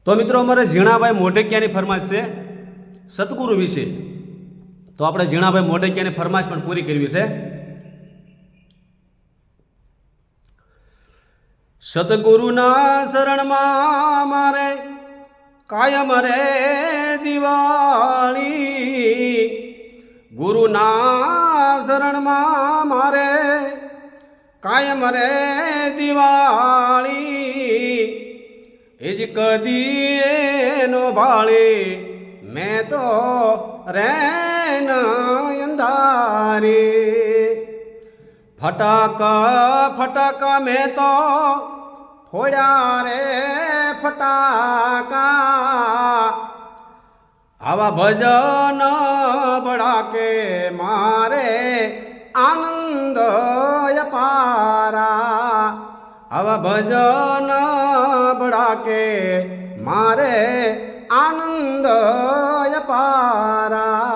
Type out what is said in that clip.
તો મિત્રો અમારે ઝીણાભાઈ મોઢેકિયાની ફરમાશ છે સતગુરુ વિશે, તો આપણે ઝીણાભાઈ મોઢેકિયાની ફરમાશ પણ પૂરી કરવી છે। સતગુરુના શરણમાં મારે કાયમ રે દિવાળી, ગુરુના શરણમાં મારે કાયમ રે દિવાળી, એ જ કદી એનો ભાળી મેં તો રેન અંધારી, ફટાકા ફટાકા મેં તો ફોડ્યા રે ફટાકા, આવા ભજન બળાકે મારે આનંદ અપારા, આવા ભજન બળાકે મારે આનંદ અપારા।